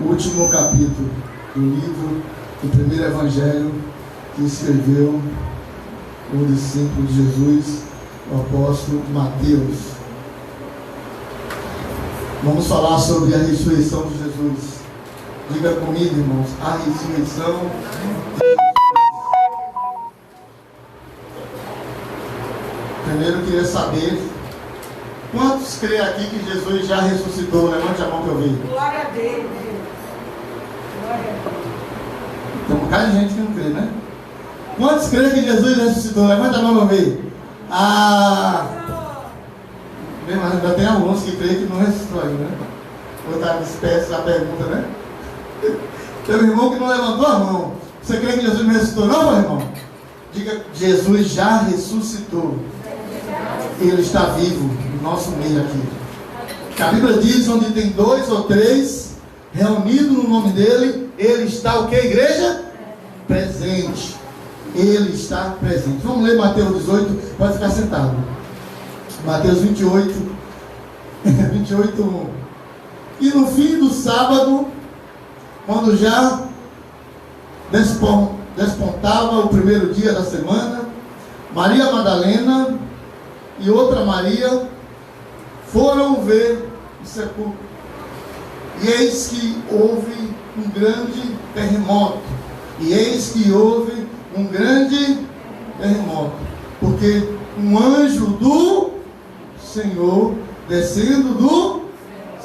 último capítulo do livro do primeiro evangelho que escreveu o discípulo de Jesus, o apóstolo Mateus. Vamos falar sobre a ressurreição de Jesus. Diga comigo, irmãos, a ressurreição de Jesus. Primeiro eu queria saber, quantos creem aqui que Jesus já ressuscitou? Levante a mão que eu vejo. Glória a Deus. Glória a Deus. Tem um bocado de gente que não crê, né? Quantos creem que Jesus ressuscitou? Levanta a mão que eu vejo. Bem, mas ainda tem alguns que creem que não ressuscitou ainda, né? Vou estar espécie da pergunta, né? Tem um irmão que não levantou a mão. Você crê que Jesus não ressuscitou, não, meu irmão? Diga, Jesus já ressuscitou. Ele está vivo no nosso meio aqui. A Bíblia diz: onde tem 2 ou 3 reunidos no nome dele, ele está o que, igreja? Presente. Ele está presente. Vamos ler Mateus 18, pode ficar sentado. Mateus 28, 1. E no fim do sábado, quando já despontava o primeiro dia da semana, Maria Madalena e outra Maria foram ver o sepulcro. E eis que houve um grande terremoto. Porque um anjo do Senhor, descendo do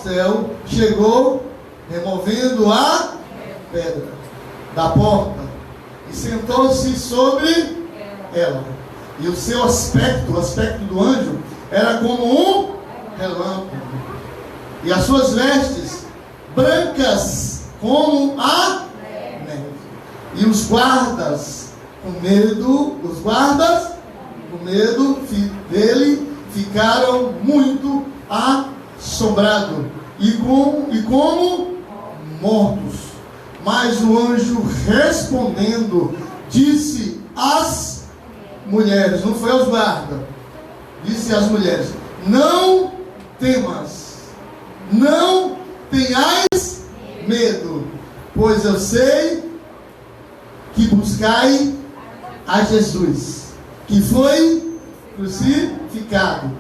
céu, chegou, removendo a pedra da porta, e sentou-se sobre ela. E o seu aspecto, o aspecto do anjo, era como um relâmpago, e as suas vestes brancas como a neve. E os guardas com medo dele ficaram muito assombrados e como mortos. Mas o anjo, respondendo, disse às mulheres, não foi aos guardas, disse às mulheres: não temas, não tenhais medo, pois eu sei que buscai a Jesus, que foi crucificado.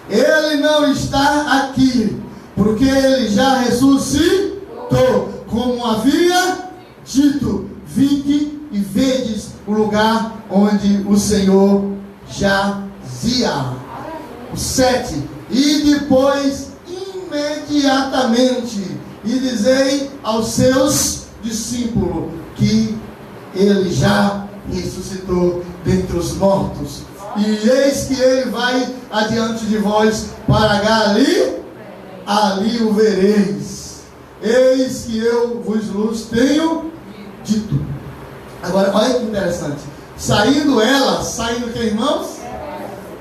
Ele não está aqui, porque ele já ressuscitou, como havia dito. Vinde e vedes o lugar onde o Senhor jazia. O 7. E depois, imediatamente, e dizei aos seus discípulos que ele já ressuscitou dentre os mortos. E eis que ele vai adiante de vós para Galiléia, ali o vereis. Eis que eu vos tenho dito. Agora, olha que interessante. Saindo que, irmãos?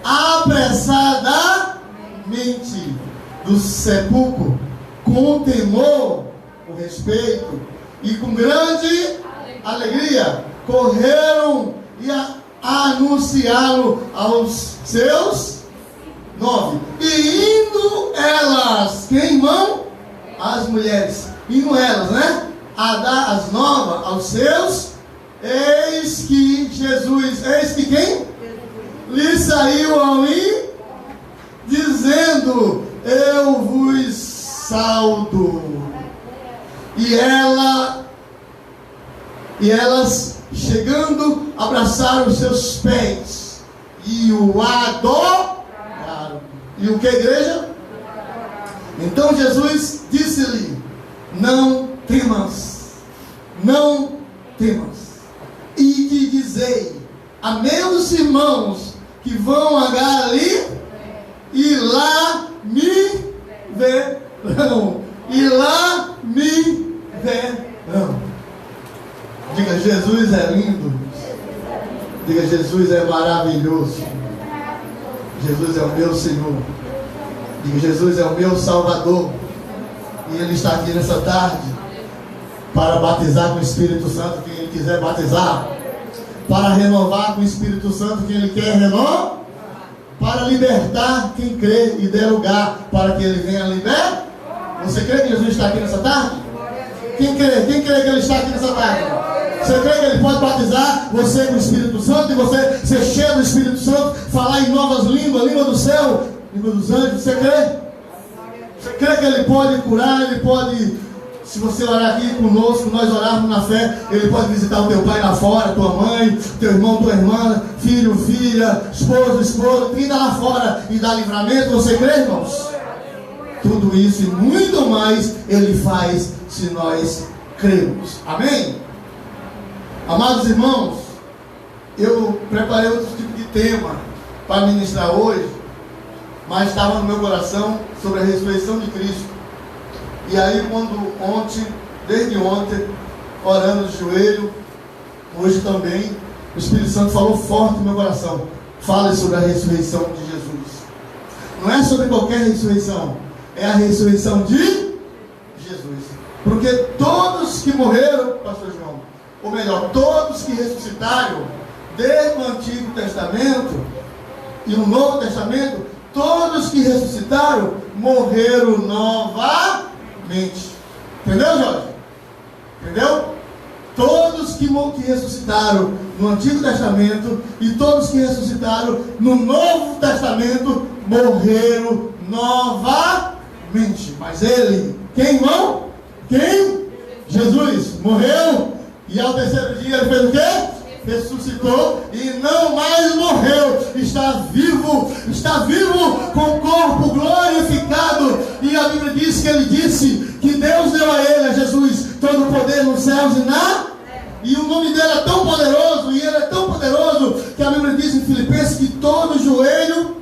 Apressadamente do sepulcro, com temor, com respeito e com grande alegria, correram e anunciaram aos seus 9. E indo elas, quem, irmão? As mulheres, indo elas, né? A dar as novas aos seus, eis que quem? Lhe saiu ao mim, dizendo: eu vos saúdo. E elas, chegando, abraçaram os seus pés e o adoraram. E o que, igreja? Então Jesus disse-lhe: não temas, e que dizei a meus irmãos que vão a Galiléia, e lá me verão. Diga: Jesus é lindo. Diga: Jesus é maravilhoso. Jesus é o meu Senhor. Diga: Jesus é o meu Salvador. E Ele está aqui nessa tarde para batizar com o Espírito Santo quem Ele quiser batizar, para renovar com o Espírito Santo quem Ele quer renovar, para libertar quem crê e der lugar para que Ele venha libertar. Você crê que Jesus está aqui nessa tarde? Quem crê que Ele está aqui nessa tarde? Você crê que Ele pode batizar você com o Espírito Santo e você ser cheio do Espírito Santo, falar em novas línguas, língua do céu, língua dos anjos? Você crê? Você crê que Ele pode curar? Ele pode, se você orar aqui conosco, nós orarmos na fé, Ele pode visitar o teu pai lá fora, tua mãe, teu irmão, tua irmã, filho, filha, esposo, esposa, quem está lá fora e dá livramento. Você crê, irmãos? Tudo isso e muito mais Ele faz se nós cremos. Amém? Amados irmãos, eu preparei outro tipo de tema para ministrar hoje, mas estava no meu coração sobre a ressurreição de Cristo. E aí desde ontem, orando de joelho, hoje também, o Espírito Santo falou forte no meu coração. Fale sobre a ressurreição de Jesus. Não é sobre qualquer ressurreição, é a ressurreição de Jesus. Porque todos que morreram, pastor João, ou melhor, todos que ressuscitaram, desde o Antigo Testamento e o Novo Testamento, todos que ressuscitaram, morreram novamente. Entendeu, Jorge? Entendeu? Todos que ressuscitaram no Antigo Testamento e todos que ressuscitaram no Novo Testamento, morreram novamente. Mas Ele, quem, irmão? Quem? Jesus morreu. E ao terceiro dia Ele fez o quê? Ressuscitou e não mais morreu. Está vivo com o corpo glorificado. E a Bíblia diz que Ele disse que Deus deu a Ele, a Jesus, todo o poder nos céus e na... E o nome dele é tão poderoso, e Ele é tão poderoso, que a Bíblia diz em Filipenses que todo joelho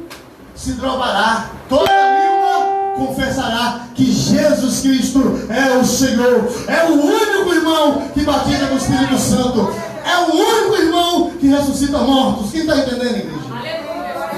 se dobrará, toda língua confessará que Jesus Cristo é o Senhor. É o único irmão que batiza com o Espírito Santo. É o único irmão que ressuscita mortos. Quem está entendendo, igreja?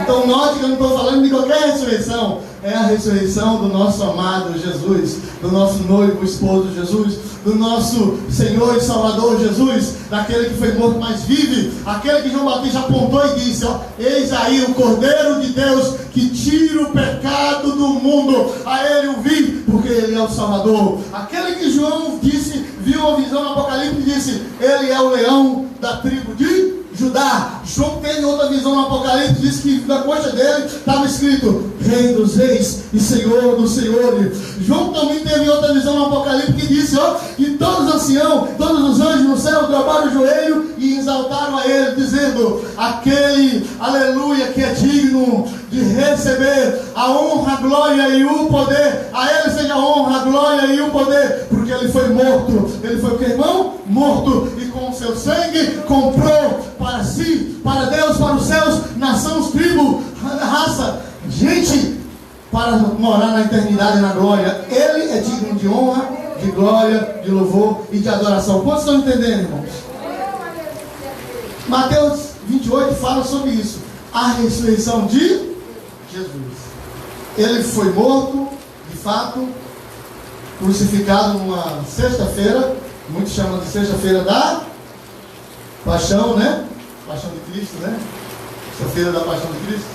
Então note que eu não estou falando de qualquer ressurreição. É a ressurreição do nosso amado Jesus, do nosso noivo esposo Jesus, do nosso Senhor e Salvador Jesus, daquele que foi morto, mas vive, aquele que João Batista apontou e disse, ó, eis aí o Cordeiro de Deus que tira o pecado do mundo. A Ele o vi, porque Ele é o Salvador. Aquele que João disse, viu uma visão no Apocalipse e disse, Ele é o leão da tribo de Judá. João teve outra visão no Apocalipse, disse que na coxa dele estava escrito Rei dos Reis e Senhor dos Senhores. João também teve outra visão no Apocalipse que disse, ó, que todos os anciãos, todos os anjos no céu dobraram o joelho e exaltaram a Ele, dizendo, aquele, aleluia, que é digno de receber a honra, a glória e o poder. A Ele seja a honra, a glória e o poder, porque Ele foi morto. Ele foi o que, irmão? Morto, e com o seu sangue comprou para si, para Deus, para os céus, nações, tribo, raça, gente, para morar na eternidade e na glória. Ele é digno de honra, de glória, de louvor e de adoração. Quantos estão entendendo, irmãos? Mateus 28 fala sobre isso, a ressurreição de Jesus. Ele foi morto, de fato, crucificado numa sexta-feira, muitos chamam de sexta-feira da Paixão, né? Paixão de Cristo, né? Sexta-feira da Paixão de Cristo.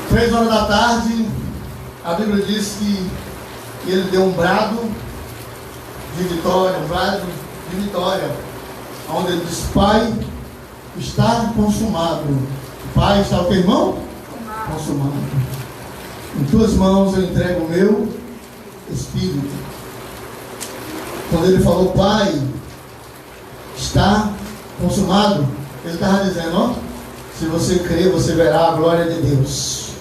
3 horas da tarde, a Bíblia diz que Ele deu um brado de vitória, onde Ele diz, Pai, está consumado. Pai, está o que, irmão? Consumado. Em tuas mãos eu entrego o meu Espírito. Quando Ele falou, Pai, está consumado, Ele estava dizendo, ó, se você crer, você verá a glória de Deus.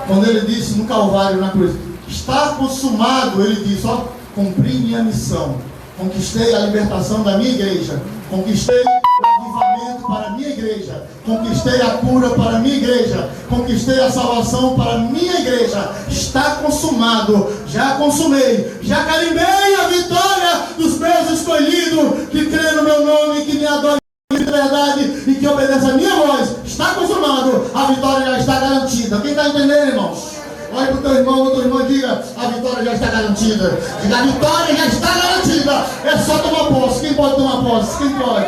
Quando Ele disse no Calvário, na cruz, está consumado, Ele disse, ó, cumpri minha missão, conquistei a libertação da minha igreja, conquistei o avivamento para a minha igreja, conquistei a cura para a minha igreja, conquistei a salvação para a minha igreja. Está consumado, já consumei, já carimbei a vitória dos meus escolhidos, que crê no meu nome, que me adora de verdade e que obedece a minha voz. Está consumado, a vitória já está garantida. Quem está entendendo, irmãos? Olha para o teu irmão, outro irmão, diga, a vitória já está garantida. Diga, a vitória já está garantida. É só tomar posse. Quem pode tomar posse? Quem pode?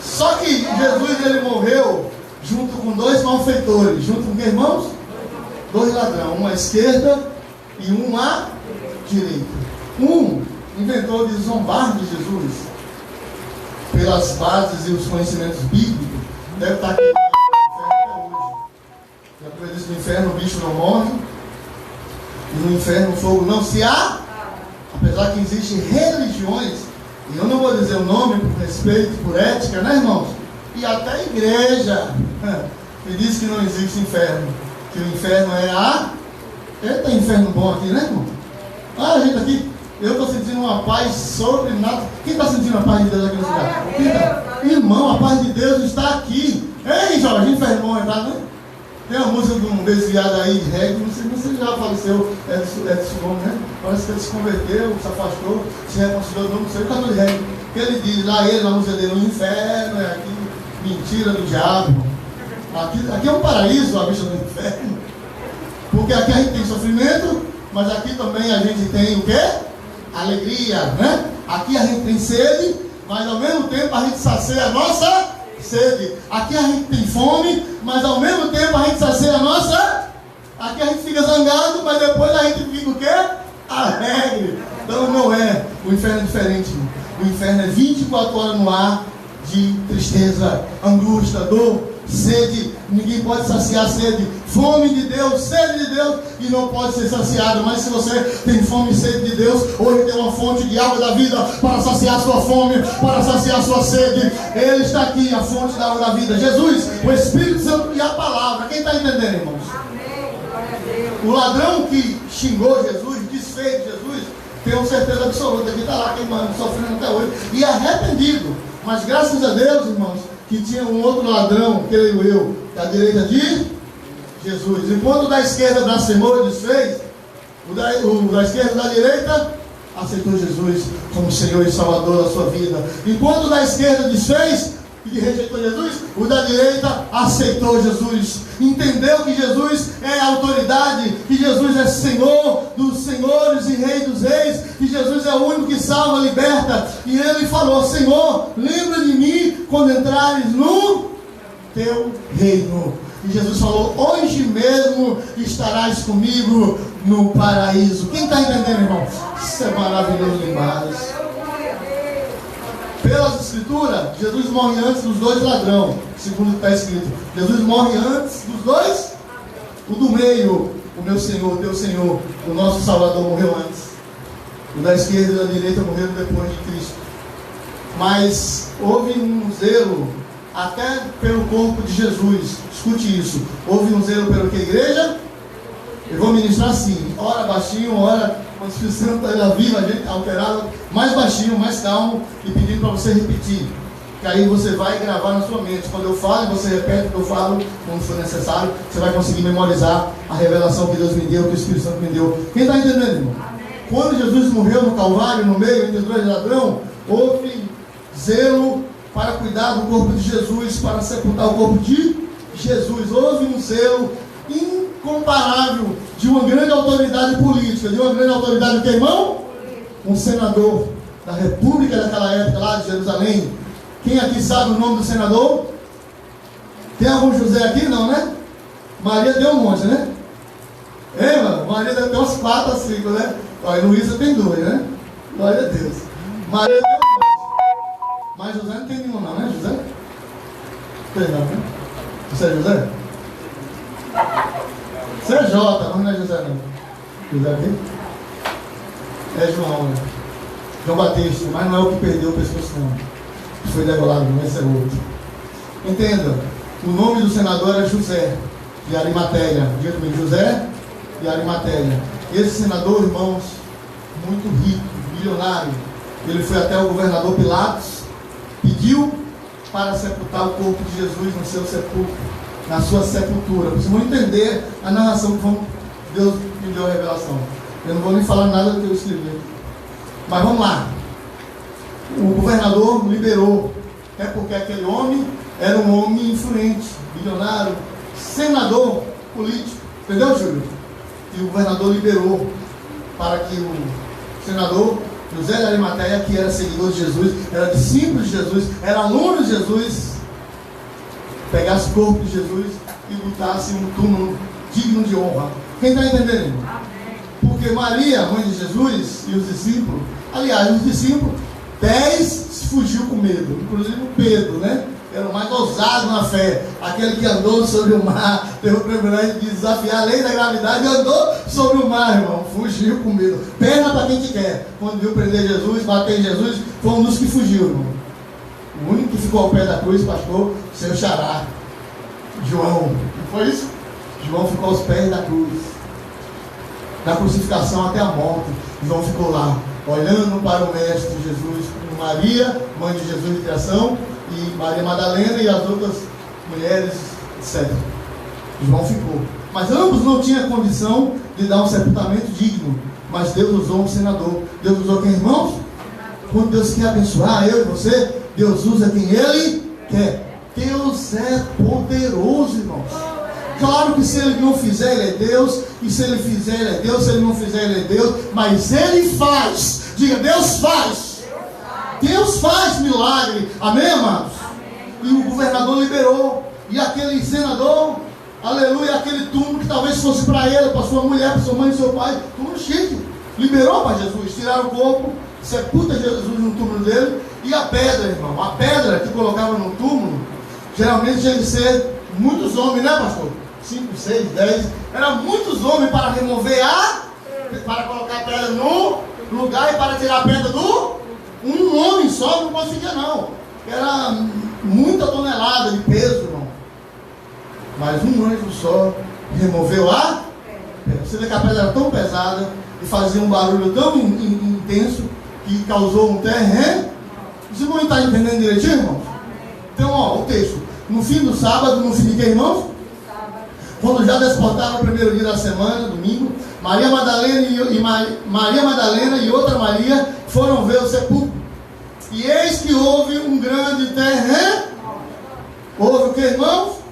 Só que Jesus, Ele morreu junto com 2 malfeitores. Junto com quem, irmãos? 2 ladrões. Um à esquerda e um à direita. Um inventou de zombar de Jesus pelas bases e os conhecimentos bíblicos. Deve estar aqui no inferno até hoje. Já que eu disse, no inferno o bicho não morre, e no inferno o fogo não se há. Apesar que existem religiões, e eu não vou dizer o nome por respeito, por ética, né, irmãos? E até a igreja que diz que não existe inferno, que o inferno é a... Eita, inferno bom aqui, né, irmão? Ah, gente, aqui, eu estou sentindo uma paz sobrenatural. Quem está sentindo a paz de Deus aqui nesse lugar? Irmão, a paz de Deus está aqui. Ei, Jorge, inferno bom, tá, né? Tem uma música de um desviado aí de reggae, não sei se já faleceu, Edson Gomes, né? Parece que ele se converteu, se afastou, se reconciliou, não sei, o cantor de reggae. Que ele diz, lá ele, na música dele, o inferno é aqui, mentira do diabo. Aqui é um paraíso, a vista do inferno. Porque aqui a gente tem sofrimento, mas aqui também a gente tem o quê? Alegria, né? Aqui a gente tem sede, mas ao mesmo tempo a gente sacia a nossa sede. Aqui a gente tem fome, mas ao mesmo tempo a gente sacia a nossa. Aqui a gente fica zangado, mas depois a gente fica o quê? Alegre. Então não é. O inferno é diferente. O inferno é 24 horas no ar de tristeza, angústia, dor, sede. Ninguém pode saciar a sede. Fome de Deus, sede de Deus, e não pode ser saciado. Mas se você tem fome e sede de Deus, hoje tem uma fonte de água da vida para saciar a sua fome, para saciar a sua sede. Ele está aqui, a fonte da água da vida. Jesus, o Espírito Santo e a palavra. Quem está entendendo, irmãos? Amém. Glória a Deus. O ladrão que xingou Jesus, desfez Jesus, tenho certeza absoluta que está lá queimando, sofrendo até hoje, e arrependido. Mas graças a Deus, irmãos, que tinha um outro ladrão, creio eu, da direita de Jesus. Enquanto o da esquerda blasfemou e desfez, o da esquerda e da direita aceitou Jesus como Senhor e Salvador da sua vida. Enquanto o da esquerda desfez e rejeitou Jesus, o da direita aceitou Jesus. Entendeu que Jesus é autoridade, que Jesus é Senhor dos senhores e Rei dos reis, que Jesus é o único que salva, liberta. E ele falou: Senhor, lembra de mim quando entrares no teu reino. E Jesus falou: hoje mesmo estarás comigo no paraíso. Quem está entendendo, irmão? Isso é maravilhoso demais. Pelas escrituras, Jesus morre antes dos dois ladrões, segundo está escrito. Jesus morre antes dos dois. O do meio, o meu Senhor, teu Senhor, o nosso Salvador, morreu antes. O da esquerda e da direita morreram depois de Cristo. Mas houve um zelo até pelo corpo de Jesus. Escute isso. Houve um zelo pelo que a igreja? Eu vou ministrar assim, ora baixinho, ora com o Espírito Santo está viva, a gente alterado, mais baixinho, mais calmo, e pedindo para você repetir. Que aí você vai gravar na sua mente. Quando eu falo, você repete o que eu falo, quando for necessário, você vai conseguir memorizar a revelação que Deus me deu, que o Espírito Santo me deu. Quem está entendendo, irmão? Quando Jesus morreu no Calvário, no meio entre os dois ladrões, houve zelo para cuidar do corpo de Jesus, para sepultar o corpo de Jesus. Houve um zelo incomparável de uma grande autoridade política, de uma grande autoridade que, irmão? Um senador da República daquela época lá de Jerusalém. Quem aqui sabe o nome do senador? Tem algum José aqui? Não, né? Maria deu um monte, né? É, mano? Maria deu umas 4 a 5, né? Olha, Luísa tem 2, né? Glória a Deus. Maria deu um monte. Mas José não tem nenhum não, né, José? Tem não, né? Você é José? Você é Jota, mas não é José não. José aqui? É João, né? João Batista, mas não é o que perdeu o pescoço não. Foi degolado, não, esse é outro. Entenda, o nome do senador era José de Arimateia. Diga comigo, José de Arimateia. Esse senador, irmãos, muito rico, milionário. Ele foi até o governador Pilatos, pediu para sepultar o corpo de Jesus no seu sepulcro, na sua sepultura. Vocês vão entender a narração que Deus me deu a revelação. Eu não vou nem falar nada do que eu escrevi. Mas vamos lá. O governador liberou, é porque aquele homem era um homem influente, milionário, senador político, entendeu, Júlio? E o governador liberou para que o senador José de Arimateia, que era seguidor de Jesus, era discípulo de Jesus, era aluno de Jesus, pegasse o corpo de Jesus e botasse um túmulo digno de honra. Quem está entendendo? Por Porque Maria, mãe de Jesus, e os discípulos, aliás, os discípulos, 10 fugiu com medo, inclusive o Pedro, né? Era o mais ousado na fé, aquele que andou sobre o mar, teve o privilégio de desafiar a lei da gravidade e andou sobre o mar, irmão, fugiu com medo. Perna para quem te quer. Quando viu prender Jesus, bater em Jesus, foi um dos que fugiu, irmão. O único que ficou ao pé da cruz, pastor, seu xará, João. Não foi isso? João ficou aos pés da cruz, da crucificação até a morte. João ficou lá, olhando para o Mestre Jesus, com Maria, mãe de Jesus de criação, e Maria Madalena e as outras mulheres, etc. João ficou. Mas ambos não tinham condição de dar um sepultamento digno. Mas Deus usou um senador. Deus usou quem, irmãos? Quando Deus quer abençoar eu e você, Deus usa quem Ele quer. Deus é poderoso, irmãos. Claro que se Ele não fizer, Ele é Deus. E se Ele fizer, Ele é Deus. Se Ele não fizer, Ele é Deus. Mas Ele faz. Diga, Deus faz. Deus faz milagre. Amém, amados? Amém. E o governador liberou. E aquele senador, aleluia, aquele túmulo que talvez fosse para ele, para sua mulher, para sua mãe e seu pai, túmulo chique. Liberou para Jesus. Tiraram o corpo, sepulta Jesus no túmulo dele. E a pedra, irmão, a pedra que colocava no túmulo, geralmente tinha de ser muitos homens, né, pastor? 5, 6, 10. Eram muitos homens para remover para colocar a pedra no lugar e para tirar a pedra do. Um homem só não conseguia, não. Era muita tonelada de peso, irmão. Mas um anjo só removeu a pedra. Você vê que a pedra era tão pesada e fazia um barulho tão intenso que causou um terremoto. Os irmãos estão entendendo direitinho, irmão? Então, ó, o texto. No fim do sábado, no fim de que, irmãos? Quando já despontaram o primeiro dia da semana, domingo, Maria Madalena e outra Maria foram ver o sepulcro. E eis que houve um grande terremoto. Houve o que, irmãos?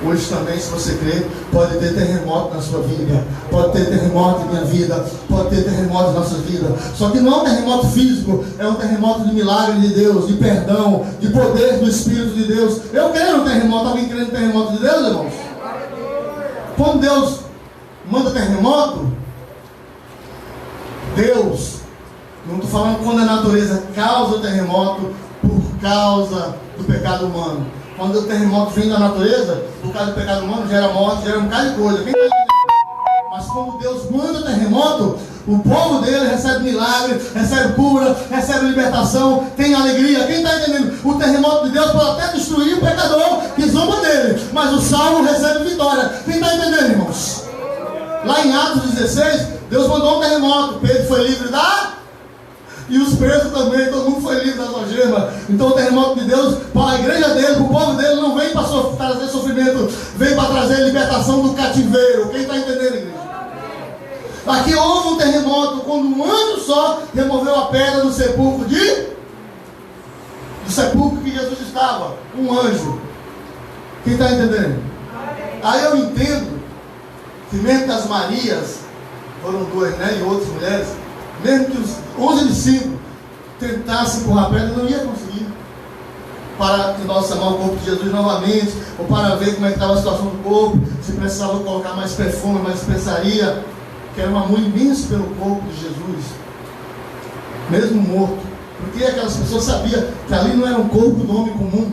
Hoje também, se você crer, pode ter terremoto na sua vida, pode ter terremoto na minha vida, pode ter terremoto na nossa vida. Só que não é um terremoto físico, é um terremoto de milagre de Deus, de perdão, de poder do Espírito de Deus. Eu quero um terremoto. Alguém querendo um terremoto de Deus, irmãos? Quando Deus manda terremoto, Deus, não estou falando quando a natureza causa o terremoto por causa do pecado humano. Quando o terremoto vem da natureza, por causa do pecado humano, gera morte, gera um bocado de coisa. Quem está entendendo? Mas quando Deus manda terremoto, o povo dele recebe milagre, recebe cura, recebe libertação, tem alegria. Quem está entendendo? O terremoto de Deus pode até destruir o pecador que zomba dele, mas o salvo recebe vitória. Quem está entendendo, irmãos? Lá em Atos 16, Deus mandou um terremoto. Pedro foi livre e os presos também, todo mundo foi livre das algemas. Então o terremoto de Deus, para a igreja dele, para o povo dele, não vem para trazer sofrimento, vem para trazer libertação do cativeiro. Quem está entendendo, igreja? Aqui houve um terremoto quando um anjo só removeu a pedra do sepulcro do sepulcro que Jesus estava. Um anjo. Quem está entendendo? Aí eu entendo que mesmo que as Marias, foram duas, né, e outras mulheres, mesmo que os 11 discípulos tentassem empurrar a pedra, não ia conseguir. Para embalsamar o corpo de Jesus novamente, ou para ver como é que estava a situação do corpo, se precisava colocar mais perfume, mais especiaria, que era um amor imenso pelo corpo de Jesus, mesmo morto. Porque aquelas pessoas sabiam que ali não era um corpo do homem comum,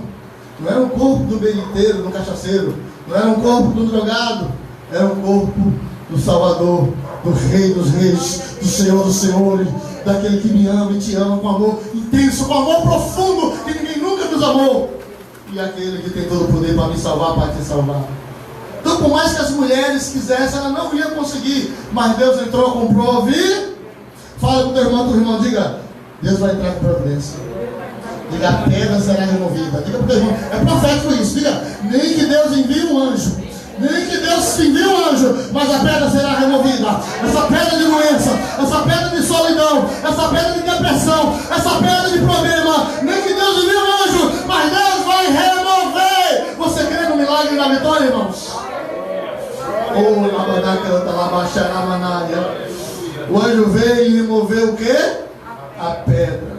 não era um corpo do beniteiro, do cachaceiro, não era um corpo do drogado, era um corpo do Salvador, do Rei dos Reis, do Senhor dos Senhores, daquele que me ama e te ama com amor intenso, com amor profundo, que ninguém nunca nos amou, e aquele que tem todo o poder para me salvar, para te salvar. Então, por mais que as mulheres quisessem, ela não ia conseguir, mas Deus entrou com providência. Fala com o teu irmão, diga, Deus vai entrar com providência. Diga, a pedra será removida. Diga para o teu irmão, é profético isso, diga, nem que Deus envie um anjo, nem que Deus envie um anjo, mas a pedra será removida. Essa pedra de doença, essa pedra de solidão, essa pedra de depressão, essa pedra de problema, nem que Deus envie um anjo, mas Deus vai remover. Você crê no milagre e na vitória, irmãos? O anjo veio e removeu o que? A pedra.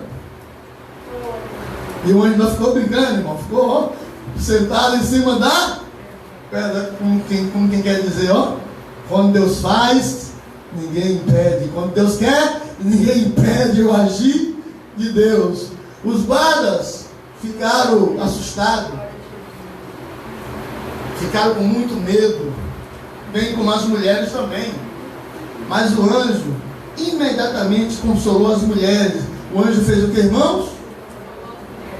E o anjo não ficou brincando, irmão. Ficou, ó, sentado em cima da pedra, como quem quer dizer, ó, Quando Deus faz, ninguém impede. Quando Deus quer, ninguém impede o agir de Deus. Os guardas ficaram assustados, ficaram com muito medo, bem como as mulheres também. Mas o anjo imediatamente consolou as mulheres. O anjo fez o que, irmãos?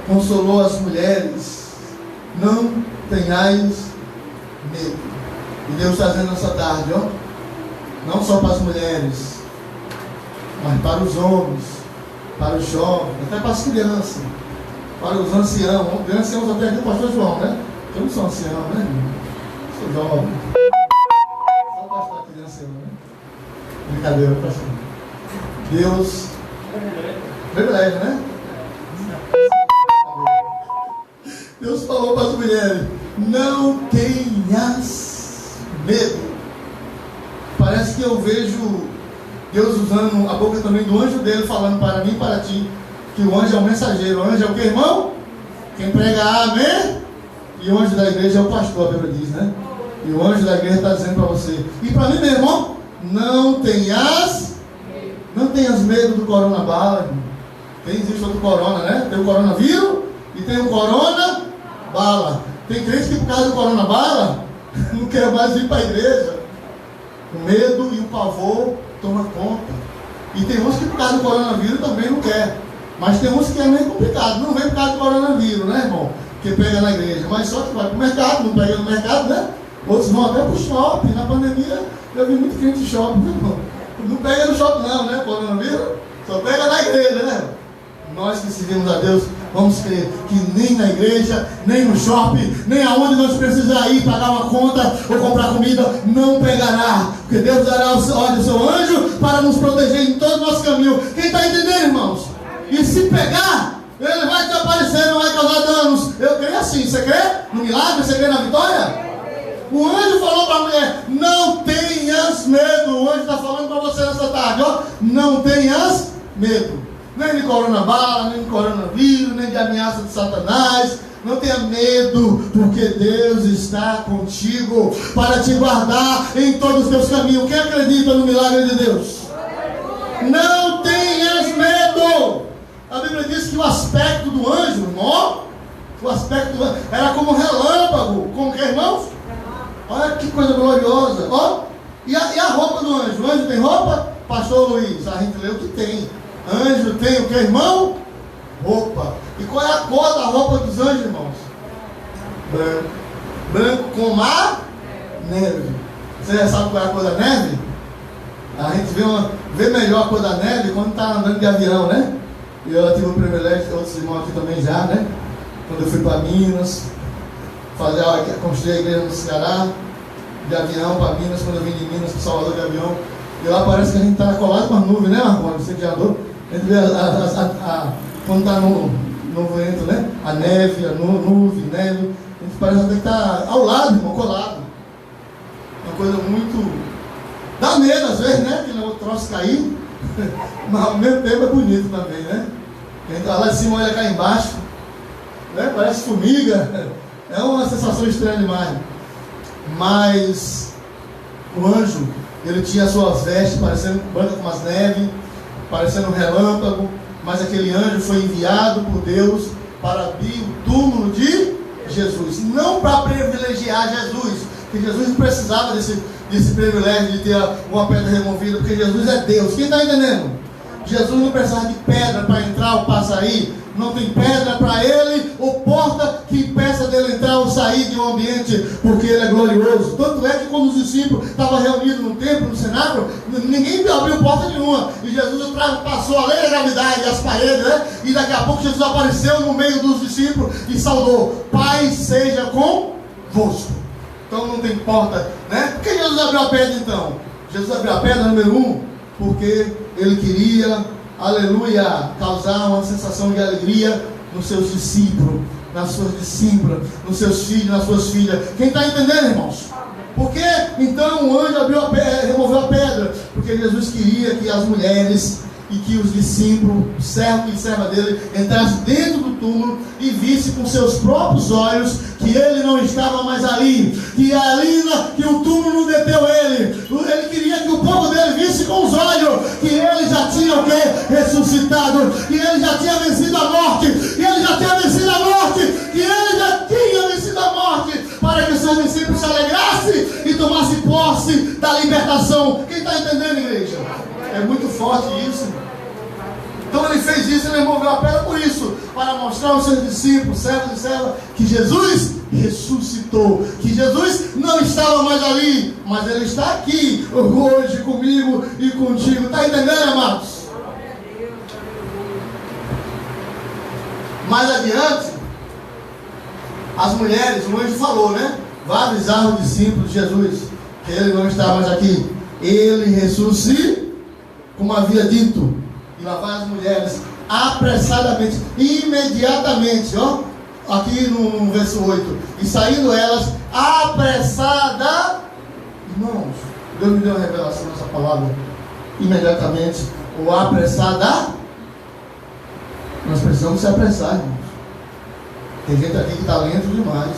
Consolou as mulheres. Não tenhais medo. E Deus está dizendo nessa tarde, ó, não só para as mulheres, mas para os homens, para os jovens, até para as crianças, para os anciãos. Os anciãos até aqui o pastor João, né? Eu não sou ancião, né? Sou jovem. Só o pastor aqui de ancião, né? Brincadeira, pastor. Deus, privilégio, né? Deus falou para as mulheres: não tenhas medo. Parece que eu vejo Deus usando a boca também do anjo dele, falando para mim e para ti, que o anjo é o mensageiro. O anjo é o que, irmão? Quem prega amém. E o anjo da igreja é o pastor, a Bíblia diz, né? E o anjo da igreja está dizendo para você e para mim, meu irmão: não tenhas medo do corona bala, irmão. Tem existe outro corona, né? Tem o coronavírus e tem o corona bala. Tem crente que por causa do corona bala não quer mais ir para a igreja. O medo e o pavor toma conta. E tem uns que por causa do coronavírus também não quer. Mas tem uns que é meio complicado. Não vem por causa do coronavírus, né, irmão? Que pega na igreja. Mas só que vai para o mercado, não pega no mercado, né? Outros vão até para o shopping. Na pandemia eu vi muito crente de shopping, né, irmão? Não pega no shopping não, né? Coronavírus. Só pega na igreja, né? Nós que servimos a Deus, vamos crer que nem na igreja, nem no shopping, nem aonde nós precisar ir pagar uma conta ou comprar comida, não pegará. Porque Deus dará o seu anjo para nos proteger em todo o nosso caminho. Quem está entendendo, irmãos? E se pegar, ele vai desaparecer, não vai causar danos. Eu creio assim. Você crê no milagre? Você crê na vitória? O anjo falou para a mulher: não tenhas medo. O anjo está falando para você nessa tarde, ó, não tenhas medo. Nem de coronabala, nem de coronavírus, nem de ameaça de Satanás. Não tenha medo, porque Deus está contigo para te guardar em todos os teus caminhos. Quem acredita no milagre de Deus? Não tenhas medo. A Bíblia diz que o aspecto do anjo, irmão, o aspecto do anjo era como um relâmpago. Como que, irmãos? Olha que coisa gloriosa. Ó, e a roupa do anjo? O anjo tem roupa? Pastor Luiz, a gente leu que tem. Anjo tem o que, irmão? Roupa. E qual é a cor da roupa dos anjos, irmãos? Branco. Branco como a neve. Você já sabe qual é a cor da neve? A gente vê melhor a cor da neve quando está andando de avião, né? E eu tive o privilégio, outros irmãos aqui também já, né? Quando eu fui para Minas, construir a igreja no Ceará, de avião para Minas, quando eu vim de Minas para Salvador de avião. E lá parece que a gente está colado com as nuvens, né, Marconi? Você que já andou? A gente vê quando está no vento, né? A neve, a nuvem, neve. A gente parece até que está ao lado, irmão, colado. Uma coisa muito... dá medo às vezes, né? Que o troço cair. Mas ao mesmo tempo é bonito também, né? A gente está lá de cima, olha cá embaixo, né? Parece formiga. É uma sensação estranha demais. Mas o anjo, ele tinha suas vestes parecendo branca como as neves, parecendo um relâmpago, mas aquele anjo foi enviado por Deus para abrir o túmulo de Jesus, não para privilegiar Jesus, porque Jesus não precisava desse privilégio de ter uma pedra removida, porque Jesus é Deus. Quem está entendendo? Jesus não precisava de pedra para entrar ou para sair. Não tem pedra para ele ou porta que impeça dele entrar ou sair de um ambiente, porque ele é glorioso. Tanto é que quando os discípulos estavam reunidos no templo, no cenáculo, ninguém abriu porta nenhuma. E Jesus passou além da gravidade e as paredes, né? E daqui a pouco Jesus apareceu no meio dos discípulos e saudou: Pai seja convosco. Então não tem porta, né? Por que Jesus abriu a pedra então? Jesus abriu a pedra, número 1, porque ele queria, aleluia, causar uma sensação de alegria nos seus discípulos, nas suas discípulas, nos seus filhos, nas suas filhas. Quem está entendendo, irmãos? Por que então o anjo removeu a pedra? Porque Jesus queria que as mulheres e que os discípulos, o servo e serva dele, entrassem dentro do túmulo e vissem com seus próprios olhos que ele não estava mais ali, que o túmulo não deteu ele. Ele queria que o povo dele visse com os olhos que ele já tinha o quê? Ressuscitado, que ele já tinha vencido a morte, que ele já tinha vencido a morte, que ele já tinha vencido a morte, para que os seus discípulos se alegrassem e tomassem posse da libertação. Quem está entendendo, igreja? É muito forte isso. Então ele fez isso, ele removeu a pedra por isso, para mostrar aos seus discípulos, servos e servas, que Jesus ressuscitou, que Jesus não estava mais ali, mas ele está aqui hoje comigo e contigo. Está entendendo, amados? Mais adiante, as mulheres, o anjo falou, né? Vai avisar os discípulos de Jesus que ele não está mais aqui. Ele ressuscitou, como havia dito. E lá vai as mulheres apressadamente, imediatamente, ó, aqui no verso 8. E saindo elas apressada. Irmãos, Deus me deu uma revelação nessa palavra. Imediatamente, ou apressada. Nós precisamos se apressar, irmãos. Tem gente aqui que está lento demais.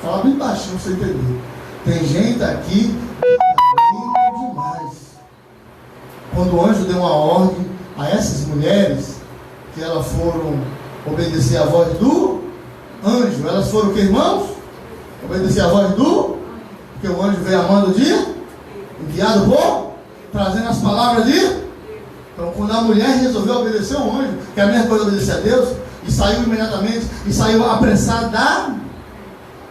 Fala bem baixinho para você entender. Tem gente aqui que está lento demais. Quando o anjo deu uma ordem a essas mulheres, que elas foram obedecer à voz do anjo. Elas foram o que, irmãos? Obedecer à voz do... Porque o anjo veio a mando de... enviado por... trazendo as palavras de... Então quando a mulher resolveu obedecer ao anjo, que é a mesma coisa obedecer a Deus, e saiu imediatamente, e saiu apressada,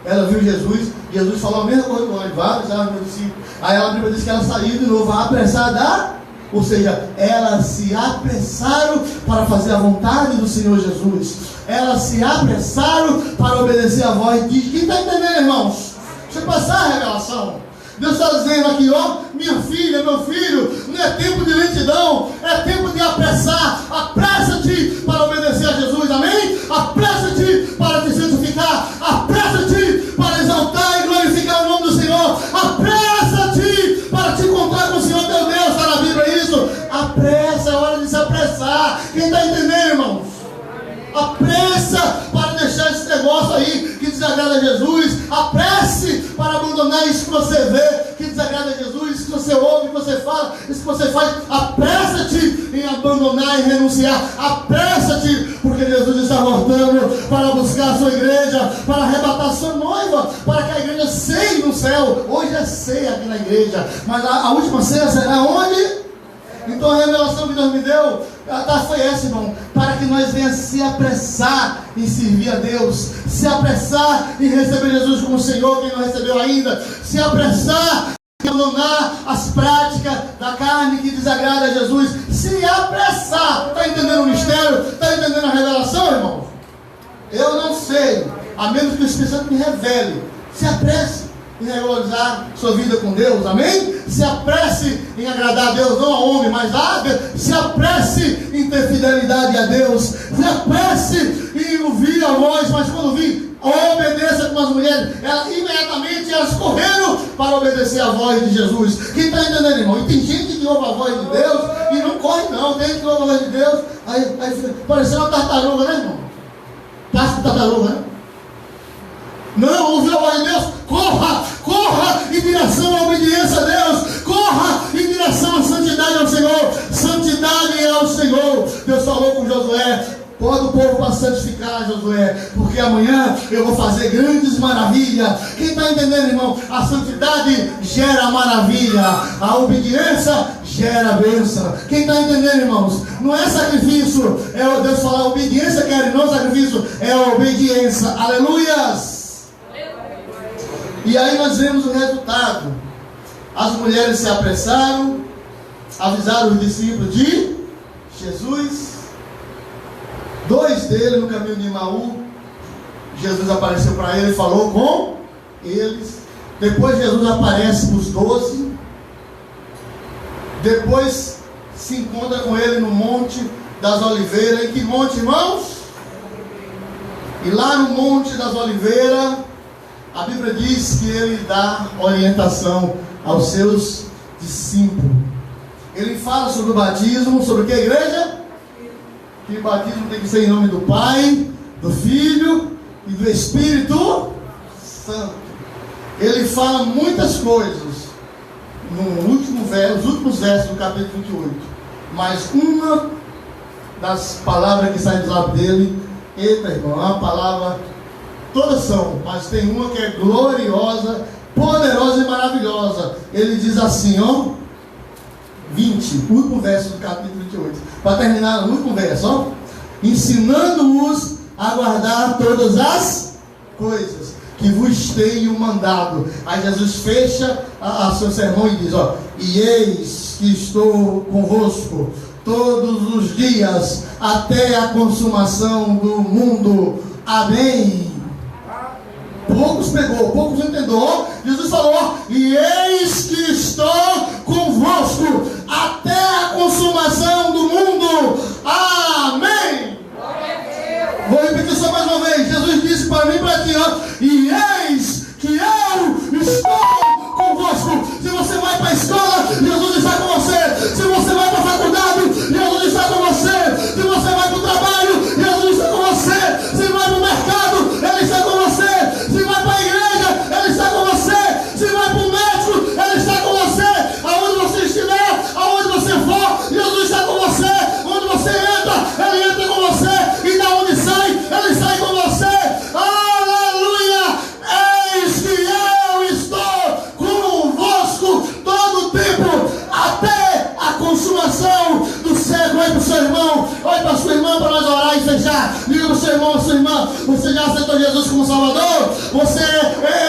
ela viu Jesus falou a mesma coisa do anjo, vai avisar os meus discípulos. Aí a Bíblia diz que ela saiu de novo apressada. Ou seja, elas se apressaram para fazer a vontade do Senhor Jesus. Elas se apressaram para obedecer a voz de... Quem está entendendo, irmãos? Deixa eu passar a revelação. Deus está dizendo aqui, ó, minha filha, meu filho, não é tempo de lentidão, é tempo de apressar. Apressa-te para obedecer a Jesus, amém? Apressa-te para te santificar. Apressa-te para exaltar e glorificar o nome do Senhor. Apressa-te para te encontrar com o Senhor teu Deus. Está na Bíblia isso? Apressa, é hora de se apressar. Quem está entendendo, irmãos? Apressa para deixar esse negócio aí que desagrada a Jesus. Apresse para abandonar isso que você vê que desagrada a Jesus, isso que você ouve, que você fala, isso que você faz. Apressa-te em abandonar e renunciar. Apressa-te, porque Jesus está voltando para buscar a sua igreja, para arrebatar a sua noiva, para que a igreja ceie no céu. Hoje é ceia aqui na igreja, mas a última ceia será onde? Então a revelação que Deus me deu foi essa, irmão, para que nós venhamos se apressar em servir a Deus, se apressar em receber Jesus como Senhor, quem não recebeu ainda, se apressar em abandonar as práticas da carne que desagrada a Jesus, se apressar. Está entendendo o mistério? Está entendendo a revelação, irmão? Eu não sei, a menos que o Espírito Santo me revele. Se apresse em regularizar sua vida com Deus, amém? Se apresse em agradar a Deus, não a homem, mas a Deus. Se apresse em ter fidelidade a Deus, se apresse em ouvir a voz, mas quando ouvir, obedeça como as mulheres. Imediatamente elas correram para obedecer a voz de Jesus. Quem está entendendo, irmão? E tem gente que ouve a voz de Deus e não corre não. Tem gente que ouve a voz de Deus, aí fica parecendo uma tartaruga, né, irmão? Casca de tartaruga, né? Não, ouviu a voz de Deus? Corra em direção à obediência a Deus. Corra em direção à santidade ao Senhor. Santidade ao Senhor. Deus falou com Josué: pode o povo para santificar, Josué, porque amanhã eu vou fazer grandes maravilhas. Quem está entendendo, irmão? A santidade gera maravilha, a obediência gera bênção. Quem está entendendo, irmãos? Não é sacrifício, é Deus falar obediência, quer, não sacrifício, é a obediência. Aleluias! E aí nós vemos o resultado. As mulheres se apressaram, avisaram os discípulos de Jesus. 2 deles no caminho de Emaú, Jesus apareceu para eles e falou com eles. Depois Jesus aparece para os 12. Depois se encontra com ele no Monte das Oliveiras. Em que monte, irmãos? E lá no Monte das Oliveiras, a Bíblia diz que ele dá orientação aos seus discípulos. Ele fala sobre o batismo, sobre o que, igreja? Que o batismo tem que ser em nome do Pai, do Filho e do Espírito Santo. Ele fala muitas coisas nos últimos versos do capítulo 28. Mas uma das palavras que sai dos lábios dele, eita irmão, é uma palavra, todas são, mas tem uma que é gloriosa, poderosa e maravilhosa. Ele diz assim, ó, 20, último verso do capítulo 28, para terminar no último verso, ó, ensinando-os a guardar todas as coisas que vos tenho mandado. Aí Jesus fecha a seu sermão e diz, ó, e eis que estou convosco todos os dias até a consumação do mundo. Amém. Poucos pegou, poucos entendeu. Jesus falou, ó, e eis que estou convosco até a consumação do mundo. Amém. Vou repetir só mais uma vez. Jesus disse para mim e para ti, ó, e eis que eu estou convosco. Se você vai para a escola, Jesus está com você. Se você vai para a faculdade, Jesus está com você. Se você vai para o trabalho, Jesus está com você. Se vai para o mercado, Ele está com você. Se vai para a igreja, Ele está com você. Se vai para o médico, Ele está com você. Aonde você estiver, aonde você for, Jesus está com você. Onde você entra, Ele entra com você. E da onde sai, Ele sai com você. Aleluia! Eis que eu estou convosco todo o tempo, até a consumação do século. Olha para o seu irmão, olha para a sua irmã, para nós orar e fechar. Diga para o seu irmão, a sua irmã, você já aceitou Jesus como Salvador? Você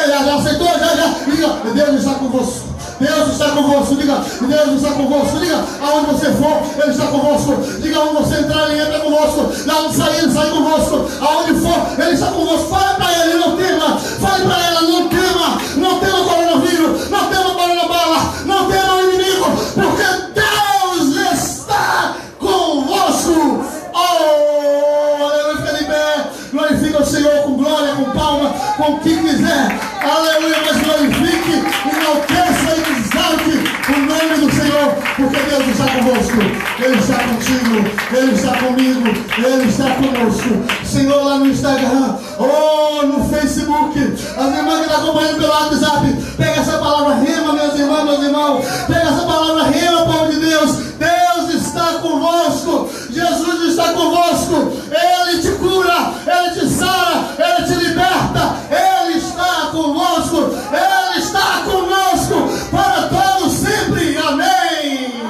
já aceitou? Já. Diga, Deus está convosco. Deus está convosco, diga, Deus está convosco, diga, aonde você for, Ele está convosco, diga, aonde você entrar, Ele entra convosco, da onde sair, Ele sai convosco, aonde for, Ele está convosco. Fale para Ele, não tema, fale para ela, não tema, não tema o coronavírus, não tema a coronabala, não tema o inimigo, porque Deus está convosco. Oh, aleluia, fica de pé, glorifica o Senhor com glória, com palma, com o que quiser, aleluia, mas glorifique, enalteça e exalte o nome do Senhor, porque Deus está convosco, Ele está contigo, Ele está comigo, Ele está conosco. Senhor, lá no Instagram, oh, no Facebook, as irmãs que estão acompanhando pelo WhatsApp, pega essa palavra rema, minhas irmãs, meus irmãos, pega essa palavra rema, povo de Deus. Deus está convosco, Jesus está convosco, Ele te cura, Ele te sara, Ele te liberta, Ele está convosco, Ele está conosco para todos sempre. Amém.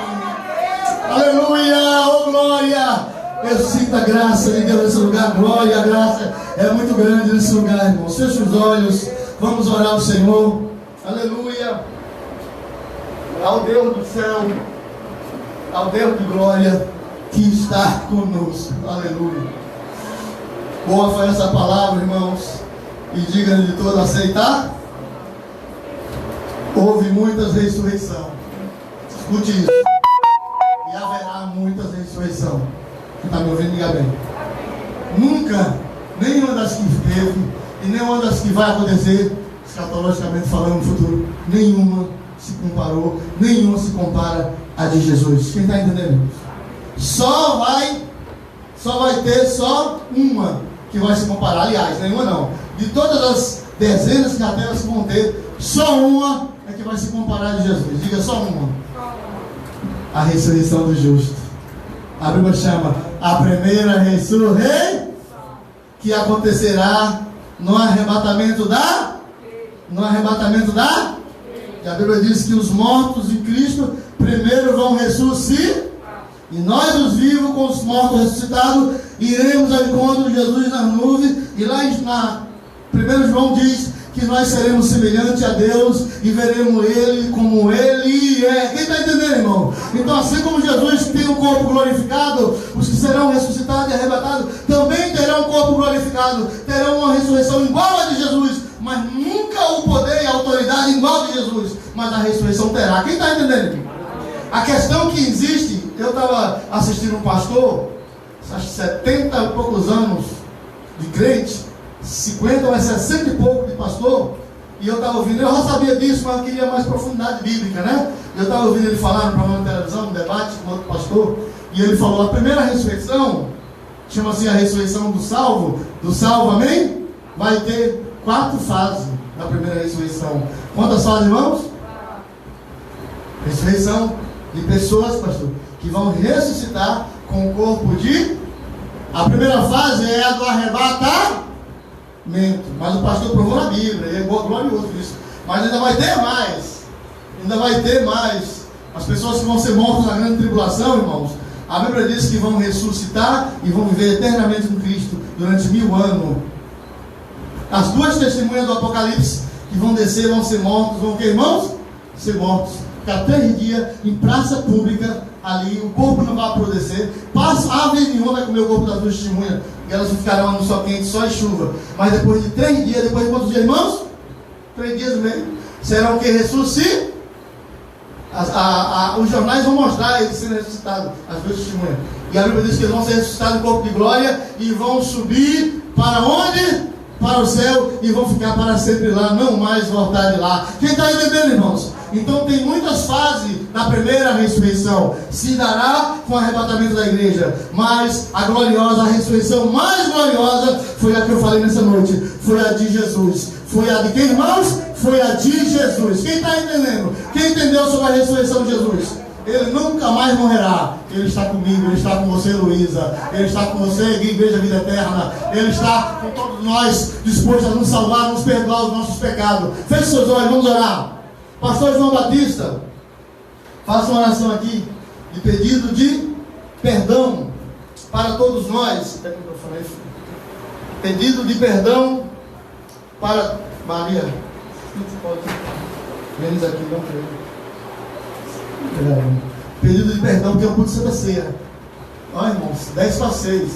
Aleluia, oh glória. Eu sinto a graça de Deus nesse lugar. Glória, a graça é muito grande nesse lugar, irmão. Feche os olhos, vamos orar ao Senhor. Aleluia. Ao Deus do céu, ao Deus de glória que está conosco. Aleluia. Boa foi essa palavra, irmãos. E diga de todo aceitar. Houve muitas ressurreições. Escute isso. E haverá muitas ressurreições. Quem está me ouvindo, diga bem. Nunca, nenhuma das que teve e nenhuma das que vai acontecer, escatologicamente falando no futuro, nenhuma se comparou, nenhuma se compara a de Jesus. Quem está entendendo? Só vai ter só uma que vai se comparar. Aliás, nenhuma não. De todas as dezenas que até elas vão ter, só uma é que vai se comparar a de Jesus. Diga só uma. A ressurreição do justo. A Bíblia chama a primeira ressurreição, que acontecerá no arrebatamento da. E a Bíblia diz que os mortos em Cristo primeiro vão ressuscitar. E nós, os vivos, com os mortos ressuscitados, iremos ao encontro de Jesus nas nuvens. E lá na 1 João diz que nós seremos semelhantes a Deus e veremos Ele como Ele é. Quem está entendendo, irmão? Então, assim como Jesus tem um corpo glorificado, os que serão ressuscitados e arrebatados também terão um corpo glorificado, terão uma ressurreição igual a de Jesus, mas nunca o poder e a autoridade igual a de Jesus, mas a ressurreição terá. Quem está entendendo? A questão que existe, eu estava assistindo um pastor, acho que 70 e poucos anos de crente, 50 ou 60 e pouco de pastor, E eu estava ouvindo, eu já sabia disso, mas eu queria mais profundidade bíblica, né? Eu estava ouvindo ele falar no programa de televisão, um debate com outro pastor, e ele falou, a primeira ressurreição, chama-se a ressurreição do salvo, amém? Vai ter 4 fases na primeira ressurreição. Quantas fases, irmãos? Ressurreição de pessoas, pastor, que vão ressuscitar com o corpo de... A primeira fase é a do arrebatamento, mas o pastor provou na Bíblia, e é glorioso isso. Mas ainda vai ter mais. As pessoas que vão ser mortas na grande tribulação, irmãos, a Bíblia diz que vão ressuscitar e vão viver eternamente com Cristo durante 1000 anos. As 2 testemunhas do Apocalipse que vão descer, vão ser mortos, vão o que, irmãos? Ser mortos. Ficar 3 dias em praça pública, ali, o corpo não vai apodrecer. Ave nenhuma vai comer o corpo das 2 testemunhas, e elas ficarão no sol quente, sol e chuva. Mas depois de 3 dias, depois de quantos dias, irmãos? 3 dias e meio. Serão o que? Ressuscitam. Os jornais vão mostrar eles sendo ressuscitados, as 2 testemunhas. E a Bíblia diz que eles vão ser ressuscitados em corpo de glória e vão subir para onde? Para o céu, e vão ficar para sempre lá, não mais voltar de lá. Quem está entendendo, irmãos? Então tem muitas fases na primeira ressurreição. Se dará com o arrebatamento da igreja, mas a ressurreição mais gloriosa foi a que eu falei nessa noite. Foi a de Jesus. Foi a de quem, irmãos? Foi a de Jesus. Quem está entendendo? Quem entendeu sobre a ressurreição de Jesus? Ele nunca mais morrerá. Ele está comigo, Ele está com você, Luísa. Ele está com você, Igreja Vida Eterna. Ele está com todos nós, disposto a nos salvar, nos perdoar os nossos pecados. Feche seus olhos, vamos orar. Pastor João Batista, faça uma oração aqui de pedido de perdão para todos nós. Pedido de perdão para Maria. Menos aqui, não creio. Pedido de perdão, porque eu pude ser da ceia. Ó, irmãos, 10 para 6.